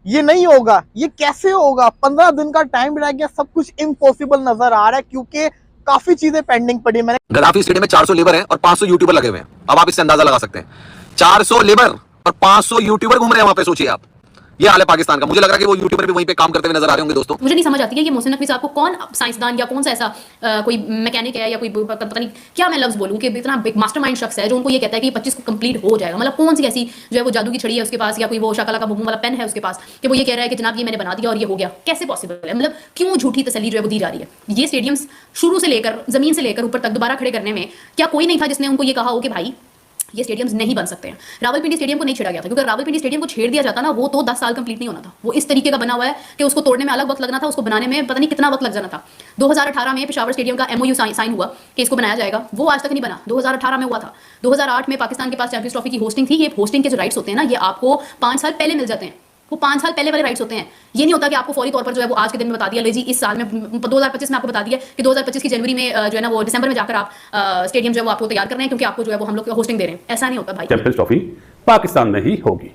ये नहीं होगा, ये कैसे होगा? 15 दिन का टाइम रह गया, सब कुछ इम्पॉसिबल नजर आ रहा है क्योंकि काफी चीजें पेंडिंग पड़ी। मैंने गद्दाफी स्टेडियम में 400 लेबर है और 500 यूट्यूबर लगे हुए हैं। अब आप इससे अंदाजा लगा सकते हैं, 400 लेबर और 500 यूट्यूबर घूम रहे हैं वहां पे। सोचिए आप, ये हाल है पाकिस्तान का। मुझे लग रहा है कि वो यूट्यूबर भी वहीं पे काम करते हुए नजर आ रहे होंगे। दोस्तों, मुझे नहीं समझ आती है ये मोहसिन नकवी साहब को कौन साइंसदान या कौन सा ऐसा कोई मैकेनिक है या कोई पता नहीं क्या मैं लफ्ज बोलूं कि इतना मास्टरमाइंड शख्स है जो उनको ये कहता है कि 25 को कंप्लीट हो जाएगा। मतलब कौन सी ऐसी जो है वो जादू की छड़ी है उसके पास, या कोई वो शाकला का बुम वाला पेन है उसके पास कि वो ये कह रहा है कि जनाब ये मैंने बना दिया और ये हो गया। कैसे पॉसिबल है? मतलब क्यों झूठी तसल्ली जो है वो दी जा रही है? ये स्टेडियम्स शुरू से लेकर जमीन से लेकर ऊपर तक दोबारा खड़े करने में क्या कोई नहीं था जिसने उनको ये कहा हो कि भाई ये स्टेडियम्स नहीं बन सकते हैं? रावलपिंडी स्टेडियम को नहीं छेड़ा गया था क्योंकि रावलपिंडी स्टेडियम को छेड़ दिया जाता ना, वो तो 10 साल कंप्लीट नहीं होना था। वो इस तरीके का बना हुआ है कि उसको तोड़ने में अलग वक्त लगना था, उसको बनाने में पता नहीं कितना वक्त लग जाना था। 2018 में पेशावर स्टेडियम का MOU साइन हुआ कि इसको बनाया जाएगा, वो आज तक नहीं बना। 2018 में हुआ था। 2008 में पाकिस्तान के पास चैंपियंस ट्रॉफी की होस्टिंग थी। ये होस्टिंग के जो राइट्स होते हैं ना, ये आपको 5 साल पहले मिल जाते हैं। वो 5 साल पहले वाले राइट्स होते हैं। ये नहीं होता कि आपको फौरी तौर पर जो है वो आज के दिन में बता दिया, ले जी इस साल में 2025 में आपको बता दिया कि 2025 की जनवरी में जो है ना वो दिसंबर में जाकर आप स्टेडियम जो है वो आपको तैयार कर रहे हैं क्योंकि आपको जो है वो हम लोग होस्टिंग दे रहे हैं। ऐसा नहीं होता भाई। चैंपियंस ट्रॉफी पाकिस्तान में ही होगी।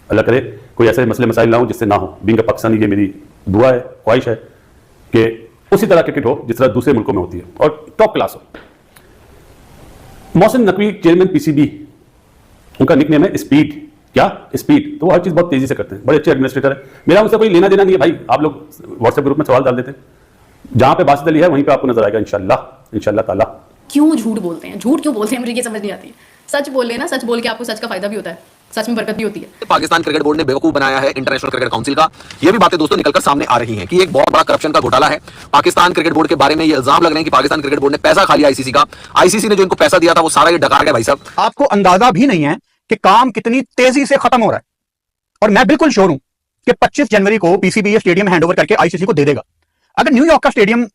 अल्लाह करे कोई ऐसे मसले मसाइल ना हो जिससे ना हो। बीइंग अ पाकिस्तानी, ये मेरी दुआ है, ख्वाहिश है कि उसी तरह क्रिकेट हो जिस तरह दूसरे मुल्कों में होती है और टॉप क्लास हो। मोहसिन नकवी चेयरमैन PCB, उनका निकनेम है स्पीड। क्या स्पीड? तो वो हर चीज बहुत तेजी से करते हैं, बड़े अच्छे एडमिनिस्ट्रेटर है। मेरा उनसे कोई लेना देना नहीं है भाई। आप लोग व्हाट्सएप ग्रुप में सवाल डाल देते हैं, जहां पे बासित अली है वहीं पे आपको नजर आएगा इंशाल्लाह ताला। क्यों झूठ बोलते हैं? झूठ क्यों बोलते हैं मुझे ये समझ नहीं आती। सच बोल लेना, सच बोल के आपको सच का फायदा भी होता है, सच में बरकत भी होती है। पाकिस्तान क्रिकेट बोर्ड ने बेवकूफ बनाया है इंटरनेशनल क्रिकेट काउंसिल का। ये भी बातें दोस्तों निकलकर सामने आ रही हैं कि एक बहुत बड़ा करप्शन का घोटाला है पाकिस्तान क्रिकेट बोर्ड के बारे में। ये इल्जाम लग रहे हैं कि पाकिस्तान क्रिकेट बोर्ड ने पैसा खा लिया ICC का। ICC ने जो इनको पैसा दिया था वो सारा ये डकार गया भाई साहब। आपको अंदाजा भी नहीं है कि काम कितनी तेजी से खत्म हो रहा है। और मैं बिल्कुल श्योर हूं कि 25 जनवरी को PCB स्टेडियम हैंडओवर करके ICC को दे देगा। अगर न्यूयॉर्क का स्टेडियम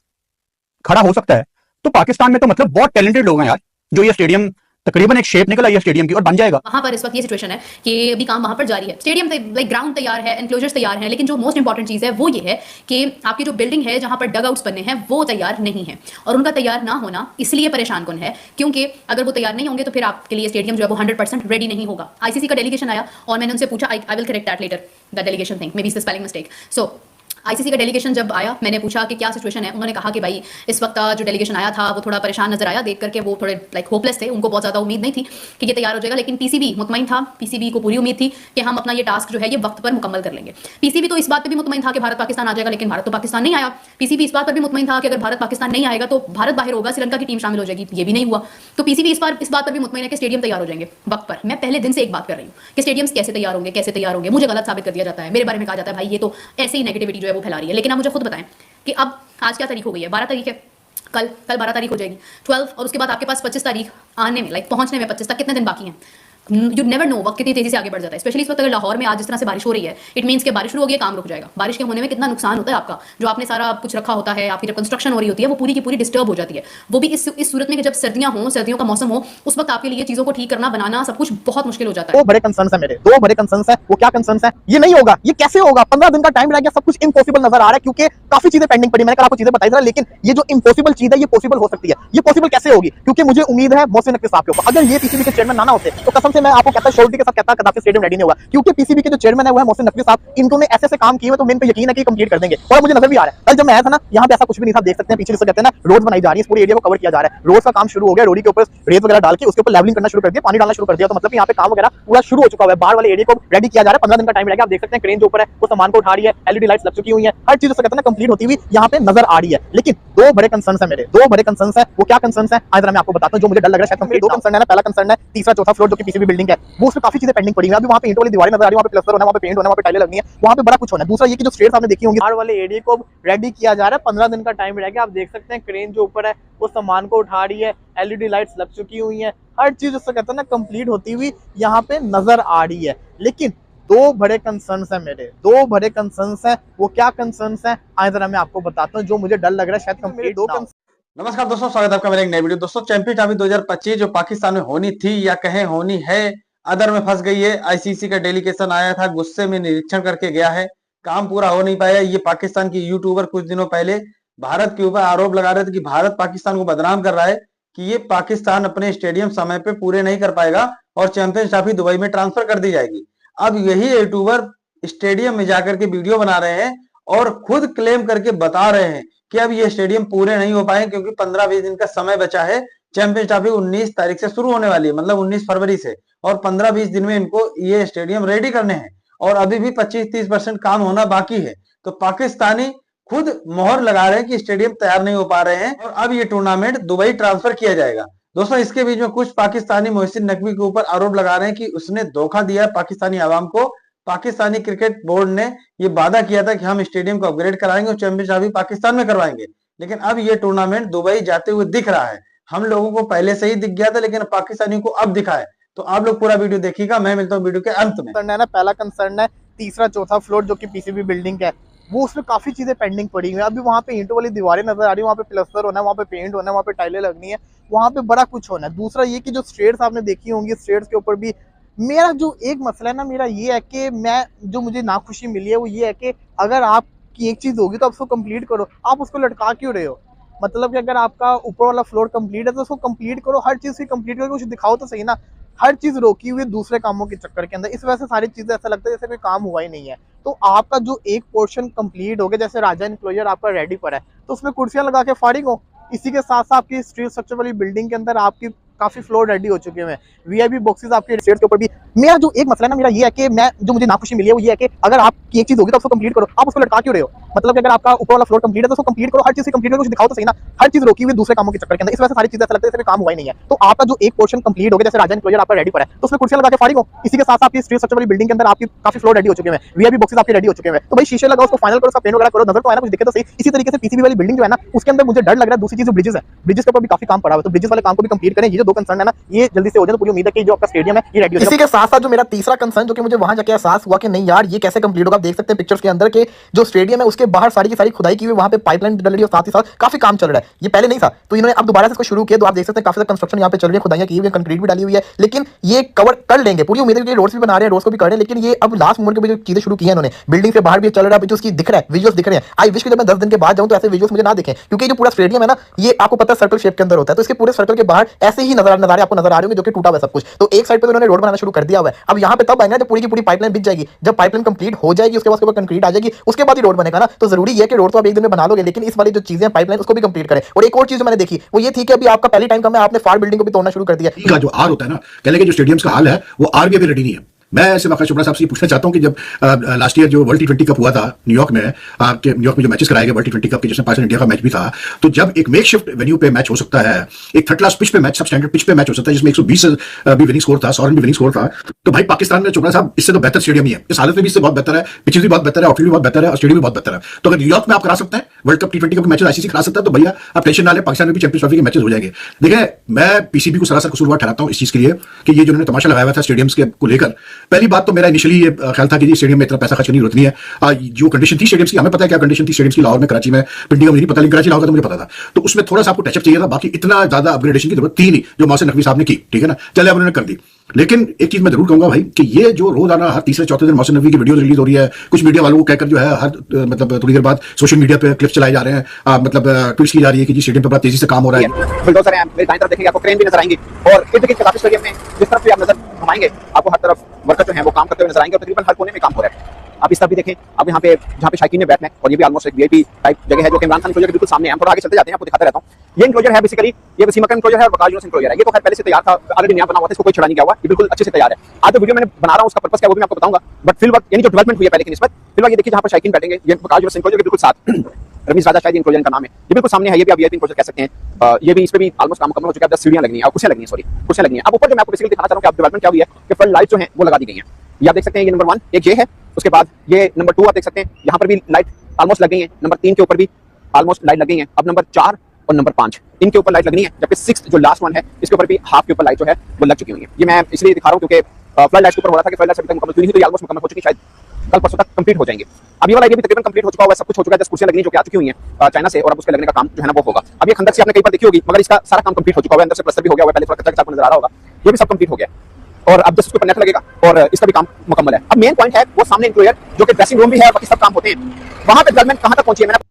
खड़ा हो सकता है तो पाकिस्तान में तो मतलब बहुत टैलेंटेड लोग हैं यार, जो ये स्टेडियम तकरीबन एक शेप निकल आई है स्टेडियम की और बन जाएगा। वहां पर इस वक्त ये सिचुएशन है कि अभी काम वहां पर जारी है। स्टेडियम लाइक ग्राउंड तैयार है, एनक्लोजर्स तैयार हैं, लेकिन जो मोस्ट इंपॉर्टेंट चीज है वो ये है कि आपकी जो बिल्डिंग है जहां पर डगआउट्स बनने हैं वो तैयार नहीं है। और उनका तैयार ना होना इसलिए परेशान कौन है क्योंकि अगर वो तैयार नहीं होंगे तो फिर आपके लिए स्टेडियम जो है वो 100% रेडी नहीं होगा। ICC का डेलीगेशन आया और मैंने उनसे पूछा, I will correct that letter, the delegation thing, maybe spelling mistake. So ICC का डेलीगेशन जब आया, मैंने पूछा कि क्या सिचुएशन है। उन्होंने कहा कि भाई इस वक्त जो डेलीगेशन आया था वो थोड़ा परेशान नजर आया, देख करके वो थोड़े लाइक होपलेस थे, उनको बहुत ज़्यादा उम्मीद नहीं थी कि ये तैयार हो जाएगा। लेकिन PCB मुतमईन था, PCB को पूरी उम्मीद थी कि हम अपना ये टास्क जो है ये वक्त पर मुकम्मल कर लेंगे। PCB तो इस बात पर भी मुतमईन था कि भारत पाकिस्तान आ जाएगा, लेकिन भारत तो पाकिस्तान नहीं आया। PCB इस बात पर भी मुतमईन था कि अगर भारत पाकिस्तान नहीं आएगा तो भारत बाहर होगा, श्रीलंका की टीम शामिल हो जाएगी। ये भी नहीं हुआ। तो PCB इस बात पर भी मुतमईन है कि स्टेडियम तैयार हो जाएंगे वक्त पर। मैं पहले दिन से एक बात कर रही हूँ कि स्टेडियम्स कैसे तैयार होंगे, कैसे तैयार होंगे। मुझे गलत साबित कर दिया जाता है, मेरे बारे में कहा जाता है भाई ये तो ऐसे ही नेगेटिविटी जो है वो फैला रही है। लेकिन आप मुझे खुद बताएं कि अब आज क्या तारीख हो गई है? 12 तारीख है। कल 12 तारीख हो जाएगी, 12, और उसके बाद आपके पास 25 तारीख आने में लाइक पहुंचने में 25 तक कितने दिन बाकी हैं? यू नेवर नो वक्त कितनी तेजी से आगे बढ़ जाता है। स्पेशली इस वक्त अगर लाहौर में आज जिस तरह से बारिश हो रही है, इट मीन्स कि बारिश शुरू हो गई, काम रुक जाएगा। बारिश के होने में कितना नुकसान होता है आपका, जो आपने सारा कुछ रखा होता है, आपकी जब कंस्ट्रक्शन हो रही होती है वो पूरी की पूरी डिस्टर्ब हो जाती है। वो भी इस सूरत में कि जब सर्दियां हो, सर्दियों का मौसम हो, उस वक्त आपके लिए चीजों को ठीक करना, बनाना सब कुछ बहुत मुश्किल हो जाता है। दो बड़े कंसर्न्स है मेरे, दो बड़े कंसर्न्स है। वो क्या कंसर्न्स है? ये नहीं होगा, ये कैसे होगा? 15 दिन का टाइम रह गया, सब कुछ इम्पॉसिबल नजर आ रहा है क्योंकि काफी चीजें पेंडिंग पड़ी। मैंने कल आपको चीजें बताई थी, लेकिन ये जो इम्पॉसिबल चीज है ये पॉसिबल हो सकती है। ये पॉसिबल कैसे होगी? क्योंकि मुझे उम्मीद है मोहसिन नकवी साहब के ऊपर। अगर ये PCB के चेयरमैन ना होते तो कसम से मैं आपको कहता, श्योरिटी के साथ कहता, कदापि स्टेडियम रेडी नहीं होगा। क्योंकि PCB के जो चेयरमैन है वो है मोहसिन नकवी साहब। इन्होंने ऐसे काम किए हुए तो मैं इन पे यकीन है कि कंप्लीट कर देंगे। और मुझे नजर भी आ रहा है, कल जब मैं आया था ना, यहाँ पे ऐसा कुछ भी नहीं था। देख सकते हैं पीछे जिसे कहते हैं ना रोड बनाई जा रही है, इस पूरे एरिया को कवर किया जा रहा है। रोड का काम शुरू हो गया, रोड के ऊपर रेत वगैरह डाल के उसके ऊपर लेवलिंग करना शुरू कर दिया, पानी डालना शुरू कर दिया। तो मतलब यहाँ पे काम वगैरह पूरा शुरू हो चुका है। बाहर वाले एरिया को रेडी किया जा रहा है। 15 दिन का टाइम रहेगा। आप देख सकते हैं क्रेन जो ऊपर है वो सामान को उठा रही है, LED लाइट्स लग चुकी हुई है, हर चीज कहते हैं ना कंप्लीट होती हुई यहाँ पे नजर आ रही है। लेकिन दो बड़े कंसर्न्स है मेरे, दो बड़े कंसर्न्स है। वो क्या कंसर्न्स है आज मैं आपको बताता हूँ, जो मुझे डर लग रहा है शायद कंप्लीट। दो कंसर्न है ना, पहला कंसर्न है तीसरा चौथा फ्लोर जो कि PCB बिल्डिंग है, वो उसमें काफी चीजें पेंडिंग पड़ी है। अभी वहाँ पे ईंटों वाली दीवारें नजर आ रही है, वहाँ पे प्लास्टर होना है, वहाँ पे पेंट होना है, वहाँ पे टाइलें लगनी है, वहाँ पे बड़ा कुछ होना है। दूसरा ये कि जो स्टेयर्स आपने देखी होंगी, बाहर वाले एरिया को रेडी किया जा रहा है। 15 दिन का टाइम रह गया। आप देख सकते हैं क्रेन जो ऊपर है वो सामान को उठा रही है, LED लाइट्स लग चुकी हुई हैं, हर चीज उससे कहते हैं ना कंप्लीट होती हुई यहाँ पे नजर आ रही है। लेकिन दो बड़े कंसर्न्स है मेरे, दो बड़े कंसर्न्स है। वो क्या कंसर्न्स है आज जरा मैं आपको बताता हूँ, जो मुझे डर लग रहा है शायद कंप्लीट दो। नमस्कार दोस्तों, स्वागत है आपका मेरे एक नई वीडियो। दोस्तों, चैंपियंस ट्रॉफी 2025 जो पाकिस्तान में होनी थी या कहें होनी है, अदर में फंस गई है। ICC का डेलीगेशन आया था, गुस्से में निरीक्षण करके गया है, काम पूरा हो नहीं पाया। ये पाकिस्तान की यूट्यूबर कुछ दिनों पहले भारत के ऊपर आरोप लगा रहे थे कि भारत पाकिस्तान को बदनाम कर रहा है, कि ये पाकिस्तान अपने स्टेडियम समय पे पूरे नहीं कर पाएगा और चैंपियंस ट्रॉफी दुबई में ट्रांसफर कर दी जाएगी। अब यही यूट्यूबर स्टेडियम में जाकर के वीडियो बना रहे हैं और खुद क्लेम करके बता रहे हैं कि अब ये स्टेडियम पूरे नहीं हो पाए क्योंकि 15-20 दिन का समय बचा है। चैंपियंस ट्रॉफी 19 तारीख से शुरू होने वाली है, मतलब 19 फरवरी से, और 15-20 दिन में इनको ये स्टेडियम रेडी करने हैं और अभी भी 25-30% काम होना बाकी है। तो पाकिस्तानी खुद मोहर लगा रहे हैं कि स्टेडियम तैयार नहीं हो पा रहे हैं और अब ये टूर्नामेंट दुबई ट्रांसफर किया जाएगा। दोस्तों, इसके बीच में कुछ पाकिस्तानी मोहसिन नकवी के ऊपर आरोप लगा रहे हैं कि उसने धोखा दिया है पाकिस्तानी आवाम को। पाकिस्तानी क्रिकेट बोर्ड ने ये वादा किया था कि हम स्टेडियम को अपग्रेड कराएंगे और चैंपियंस ट्रॉफी पाकिस्तान में करवाएंगे, लेकिन अब ये टूर्नामेंट दुबई जाते हुए दिख रहा है। हम लोगों को पहले से ही दिख गया था, लेकिन पाकिस्तानियों को अब दिखा है। तो आप लोग पूरा वीडियो देखिएगा, मैं मिलता हूँ वीडियो के अंत में। कंसर्न है ना, पहला कंसर्न है तीसरा चौथा फ्लोर जो कि पीसीबी बिल्डिंग है, वो उसमें काफी चीजें पेंडिंग पड़ी हुई है। अभी वहाँ पे ईंटों वाली दीवारें नजर आ रही है, वहाँ पे प्लास्टर होना है, वहाँ पे पेंट होना है, वहाँ पे टाइलें लगनी है, वहाँ पे बड़ा कुछ होना है। दूसरा ये कि जो स्टेयर्स आपने देखी होंगी, स्टेयर्स के ऊपर भी मेरा जो एक मसला है ना, मेरा ये है कि मैं जो मुझे नाखुशी मिली है वो ये है कि अगर आपकी एक चीज होगी तो आप उसको कंप्लीट करो, आप उसको लटका क्यों रहे हो? मतलब कि अगर आपका ऊपर वाला फ्लोर कंप्लीट है तो उसको कंप्लीट करो, हर चीज की कंप्लीट करके कुछ दिखाओ तो सही ना। हर चीज रोकी हुई है दूसरे कामों के चक्कर के अंदर, इस वजह से सारी चीजें ऐसा लगता है जैसे कोई काम हुआ ही नहीं है। तो आपका जो एक पोर्शन कंप्लीट हो गया, जैसे राजा इनक्लोजर आपका रेडी पर है, तो उसमें कुर्सियां लगा के फारिग हो। इसी के साथ साथ आपकी स्टील स्ट्रक्चर वाली बिल्डिंग के अंदर आपकी काफी फ्लोर रेडी हो चुके हैं, वीआईपी बॉक्सेस आपके स्टेयर्स के ऊपर भी। मेरा जो एक मसला है ना, मेरा ये है कि मैं जो मुझे नाखुशी मिली है वो ये है कि अगर आपकी एक चीज होगी तो उसको कंप्लीट करो, आप उसको लटका क्यों रहे हो? मतलब कि अगर आपका ऊपर वाला फ्लोर कंप्लीट है तो उसको कंप्लीट करो, हर चीज कंप्लीट करके कुछ दिखाओ तो सही ना। हर चीज रोकी हुई दूसरे कामों के चक्कर के अंदर, इस वजह से सारी चीजें ऐसा लगता है जैसे कोई काम हुआ ही नहीं है। तो आपका जो एक पोर्शन कंप्लीट हो गया, जैसे राजा इनक्लोजर आपका रेडी पर है, तो उसमें कुर्सियां लगा के फारिग हो। इसी के साथ आपकी स्टील स्ट्रक्चर वाली बिल्डिंग के अंदर आपकी काफी फ्लोर रेडी हो चुके हैं, वीआईपी बॉक्सेस आपके रेडी हो चुके हैं। तो भाई शीशे लगाओ, उसको फाइनल करो, उसका पेंट वगैरह करो, नजर तो आए ना, कुछ दिखे तो सही। इसी तरीके से पीसीबी वाली बिल्डिंग जो है ना, उसके अंदर मुझे डर लग रहा है। दूसरी चीज ब्रिजेस है, ब्रिजेस के ऊपर भी काफी काम पड़ा हुआ है, तो ब्रिजेस वाले काम को भी कंप्लीट करें। ये जो दो कंसर्न है ना, ये जल्दी से हो जाए तो पूरी उम्मीद है कि जो आपका स्टेडियम है ये रेडी हो जाएगा। इसी के साथ साथ जो मेरा तीसरा कंसर्न, जो कि मुझे वहां जाके एहसास हुआ कि नहीं यार ये कैसे कंप्लीट होगा, आप देख सकते हैं पिक्चर्स के अंदर के जो स्टेडियम है उसके बाहर सारी की सारी खुदाई की हुई, वहां पे पाइपलाइन डल रही है और साथ ही साथ काफी काम चल रहा है। ये पहले नहीं था, तो इन्होंने अब दोबारा से इसको शुरू किया। तो आप देख सकते हैं काफी ज्यादा कंस्ट्रक्शन यहाँ पे चल रही है, खुदाइयां की हुई है, कंक्रीट भी डाली हुई है, लेकिन ये कवर कर लेंगे, पूरी उम्मीद है कि रोड्स भी बना रहे हैं, रोड्स को भी कर रहे हैं। लेकिन ये अब लास्ट मोमेंट पे जो चीजें शुरू की है इन्होंने, बिल्डिंग से बाहर भी चल रहा है, उसकी दिख रहा है, विजुअल्स दिख रहे हैं। आई विश कि जब मैं 10 दिन के बाद जाऊं तो ऐसे विजुअल्स मुझे ना दिखें, क्योंकि जो पूरा स्टेडियम है ना, ये आपको पता है सर्कल शेप के अंदर होता है, तो इसके पूरे सर्कल के बाहर ऐसे ही नजारे आपको नजर आ रहे होंगे जो कि टूटा हुआ है सब कुछ। तो एक साइड पे उन्होंने रोड बनाना शुरू कर दिया हुआ है। अब यहाँ पे तब आएगा जब पूरी की पूरी पाइपलाइन बिछ जाएगी, जब पाइपलाइन कंप्लीट हो जाएगी उसके बाद कंक्रीट आ जाएगी, उसके बाद ही रोड बनेगा ना। तो जरूरी है कि रोड तो आप एक दिन में बना लोगे, लेकिन इस वाली जो चीजें पाइपलाइन उसको भी कंप्लीट करें। और एक और चीज जो मैंने देखी वो ये थी कि अभी आपका पहली टाइम का मैं आपने फार बिल्डिंग को भी तोड़ना शुरू कर दिया। का जो आर होता है ना, कहने के जो स्टेडियम्स का हाल है वो आर भी अभी रेडी नहीं है। मैं ऐसे वाकई चोपड़ा साहब से पूछना चाहता हूं कि जब लास्ट ईयर जो वर्ल्ड टी20 कप हुआ था न्यूयॉर्क में, न्यूयॉर्क में जो मैचेस कराए गए वर्ल्ड टी20 कप के, जिसमें पाकिस्तान इंडिया का मैच भी था, तो जब एक मेकशिफ्ट वेन्यू पे मैच हो सकता है, एक थर्ड क्लास पिच पे मैच, सब स्टैंडर्ड पिच पे मैच हो सकता है, जिसमें 120 भी विनिंग स्कोर था, 100 रन भी विनिंग स्कोर था, तो भाई पाकिस्तान में चोपड़ा साहब इससे तो बेहतर स्टेडियम ही है, इस हालत में भी इससे बहुत बेहतर है, पिचेस भी बहुत बेहतर है, आउटफील्ड भी बहुत बेहतर है और स्टेडियम भी बहुत बेहतर है। तो अगर न्यूयॉर्क में आप करा सकते हैं वर्ल्ड कप टी20 कप के मैचेस आईसीसी करा सकता है, तो भैया आप टेंशन ना लें, पाकिस्तान में भी चैंपियंस ट्रॉफी के मैचेस हो जाएंगे। देखिए, मैं पीसीबी को सरासर कसूरवार ठहराता हूं इस चीज के लिए कि ये जो उन्होंने तमाशा लगाया हुआ था स्टेडियम्स के को लेकर, पहली बात तो मेरा इनिशियली ये ख्याल था कि स्टेडियम में इतना पैसा खर्च करने की जरूरत नहीं है। जो कंडीशन थी स्टेडियम्स की, हमें पता है क्या कंडीशन थी स्टेडियम्स की, लाहौर में, कराची में, पिंडी का मुझे नहीं पता, लेकिन कराची लाहौर का तो मुझे पता था। तो उसमें थोड़ा सा आपको टचअप चाहिए था, बाकी इतना ज्यादा अपग्रेडेशन की जरूरत थी नहीं जो मोहसिन नकवी साहब ने की, ठीक है ना, चले अब उन्होंने कर दी। लेकिन एक चीज मैं जरूर कहूंगा भाई कि ये जो रोजाना हर तीसरे चौथे दिन मोहसिन नकवी की वीडियो रिलीज हो रही है, कुछ मीडिया वालों को कहकर जो है हर मतलब थोड़ी देर बाद सोशल मीडिया पे क्लिप्स चलाए जा रहे हैं, मतलब ट्वीट्स की जा रही है कि जी स्टेडियम पे बड़ा तेजी से काम हो रहा है, बुलडोजर है, मेरे दाईं तरफ देखेंगे आपको क्रेन भी नजर आएंगी, और इर्द गिर्द काफी स्टेडियम में जिस तरफ भी आप नजर घुमाएंगे आपको हर तरफ वर्कर जो है वो काम करते हुए नजर आएंगे, और तकरीबन हर कोने में काम हो रहा है। आप इस तरफ भी देखें, अब यहाँ पे जहाँ पे शायकीन ने बैठना है, और ये भी ऑलमोस्ट एक वीआईपी टाइप जगह है जो कि इमरान खान एनक्लोजर के बिल्कुल सामने है। हम थोड़ा आगे चलते जाते हैं, आपको दिखाता रहता हूँ। ये एनक्लोजर है बेसिकली, ये वसीम अकरम एनक्लोजर है और वकाल यूनुस एनक्लोजर है। ये तो खैर पहले से तैयार था, ऑलरेडी नया बना हुआ था, इसको कोई छड़ा नहीं गया हुआ, ये बिल्कुल अच्छे से तैयार है। आज जो वीडियो मैंने बना रहा हूँ उसका पर्पस क्या है वो भी मैं आपको बताऊंगा, बट फिल वक्त यानी जो डेवलपमेंट हुई है पहले की निस्बत, फिल वक्त ये देखिए जहाँ पर शायकीन बैठेंगे, ये वकाल यूनुस एनक्लोजर के बिल्कुल साथ रमीज राजा शायद एनक्लोजर का नाम है, ये बिल्कुल सामने है, ये भी आप वीआईपी एनक्लोजर कह सकते हैं। ये भी इस पे भी ऑलमोस्ट काम मुकम्मल हो चुका है, 10 सीढ़ियां लगनी है और कुर्सियां लगनी है, सॉरी कुर्सियां लगनी है। अब ऊपर जो मैं आपको बेसिकली दिखाना चाह रहा हूं कि आप डेवलपमेंट क्या हुई है कि फ्रंट लाइट जो है वो लगा दी गई है। ये आप देख सकते हैं, ये नंबर 1 एक ये है, उसके बाद ये नंबर 2 आप देख सकते हैं, यहाँ पर भी लाइट ऑलमोस्ट लग गई है, नंबर 3 के ऊपर भी ऑलमोस्ट लाइट लग गई है। अब नंबर 4 और नंबर 5 इनके ऊपर लाइट लगनी है, जबकि 6th जो लास्ट वन है इसके ऊपर भी हाफ के ऊपर लाइट जो है वो लग चुकी हुई है। ये मैं इसलिए दिखा रहा हूँ क्योंकि फ्लड लाइट के ऊपर हो रहा था कि फ्लड लाइट अभी तक मुकम्मल नहीं हुई, तो ये ऑलमोस्ट मुकम्मल हो चुकी, शायद कल परसों तक कंप्लीट हो जाएंगे। अब ये वाला एरिया भी तकरीबन कंप्लीट हो चुका हुआ है, सब कुछ हो चुका है, 10 कुर्सियां लगनी जो कि आ चुकी हुई हैं चाइना से, और अब उसके लगने का काम जो है ना वो होगा। अब ये खंडक से आपने कई बार देखी होगी, मगर इसका सारा काम कंप्लीट हो चुका है, अंदर से प्लास्टर भी हो गया हुआ है, पहले थोड़ा कच्चा कच्चा नजर आ रहा होगा, ये भी सब कंप्लीट हो गया और अब जस्ट उसके ऊपर नेट लगेगा और इसका भी काम मुकम्मल है। अब मेन पॉइंट है वो सामने इंटीरियर जो कि ड्रेसिंग रूम भी है, बाकी सब काम होते हैं, वहां पे डेवलपमेंट कहां तक पहुंची है। मैंने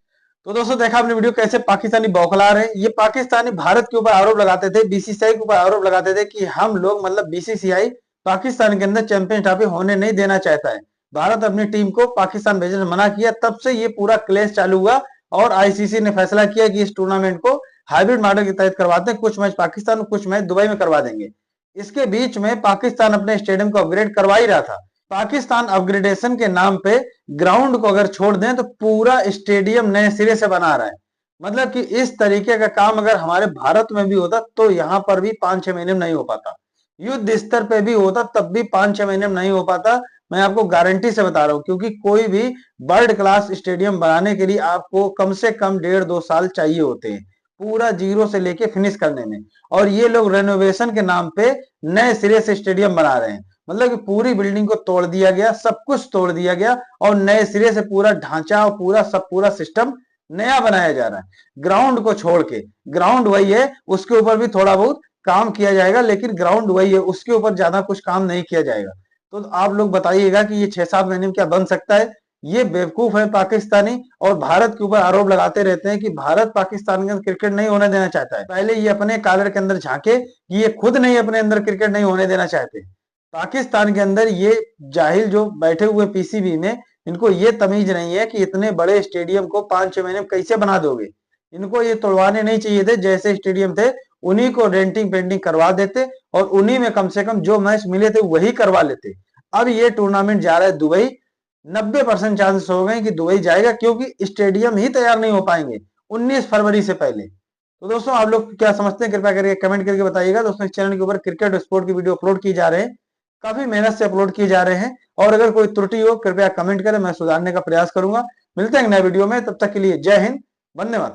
तो दोस्तों देखा आपने वीडियो कैसे पाकिस्तानी बौखला रहे हैं। ये पाकिस्तानी भारत के ऊपर आरोप लगाते थे, बीसीसीआई के ऊपर आरोप लगाते थे कि हम लोग मतलब बीसीसीआई पाकिस्तान के अंदर चैंपियंस ट्रॉफी होने नहीं देना चाहता है। भारत अपनी टीम को पाकिस्तान भेजने से मना किया, तब से ये पूरा क्लेश चालू हुआ और आईसीसी ने फैसला किया कि इस टूर्नामेंट को हाइब्रिड मॉडल के तहत करवाते हैं, कुछ मैच पाकिस्तान और कुछ मैच दुबई में करवा देंगे। इसके बीच में पाकिस्तान अपने स्टेडियम को अपग्रेड करवा ही रहा था। पाकिस्तान अपग्रेडेशन के नाम पे ग्राउंड को अगर छोड़ दें तो पूरा स्टेडियम नए सिरे से बना रहा है। मतलब कि इस तरीके का काम अगर हमारे भारत में भी होता तो यहाँ पर भी 5-6 महीने में नहीं हो पाता, युद्ध स्तर पे भी होता तब भी 5-6 महीने में नहीं हो पाता। मैं आपको गारंटी से बता रहा हूं, क्योंकि कोई भी वर्ल्ड क्लास स्टेडियम बनाने के लिए आपको कम से कम 1.5-2 साल चाहिए होते हैं, पूरा जीरो से लेके फिनिश करने में। और ये लोग रेनोवेशन के नाम पे नए सिरे से स्टेडियम बना रहे हैं। मतलब कि पूरी बिल्डिंग को तोड़ दिया गया, सब कुछ तोड़ दिया गया और नए सिरे से पूरा ढांचा और पूरा सिस्टम नया बनाया जा रहा है। ग्राउंड को छोड़ के, ग्राउंड वही है, उसके ऊपर भी थोड़ा बहुत काम किया जाएगा, लेकिन ग्राउंड वही है, उसके ऊपर ज्यादा कुछ काम नहीं किया जाएगा। तो आप लोग बताइएगा कि ये 6-7 महीने में क्या बन सकता है? ये बेवकूफ है पाकिस्तानी और भारत के ऊपर आरोप लगाते रहते हैं कि भारत पाकिस्तान के अंदर क्रिकेट नहीं होने देना चाहता है। पहले ये अपने कॉलर के अंदर झांके कि ये खुद नहीं अपने अंदर क्रिकेट नहीं होने देना चाहते। पाकिस्तान के अंदर ये जाहिल जो बैठे हुए पीसीबी में, इनको ये तमीज नहीं है कि इतने बड़े स्टेडियम को 5-6 महीने में कैसे बना दोगे। इनको ये तोड़वाने नहीं चाहिए थे, जैसे स्टेडियम थे उन्हीं को डेंटिंग पेंटिंग करवा देते और उन्हीं में कम से कम जो मैच मिले थे वही करवा लेते। अब ये टूर्नामेंट जा रहा है दुबई, 90% चांसेस हो गए कि दुबई जाएगा, क्योंकि स्टेडियम ही तैयार नहीं हो पाएंगे 19 फरवरी से पहले। तो दोस्तों आप लोग क्या समझते हैं, कृपया करके कमेंट करके बताइएगा। दोस्तों इस चैनल के ऊपर क्रिकेट और स्पोर्ट की वीडियो अपलोड की जा रहे हैं, काफी मेहनत से अपलोड किए जा रहे हैं, और अगर कोई त्रुटि हो कृपया कमेंट करें, मैं सुधारने का प्रयास करूंगा। मिलते हैं नए वीडियो में, तब तक के लिए जय हिंद, वंदे मातरम।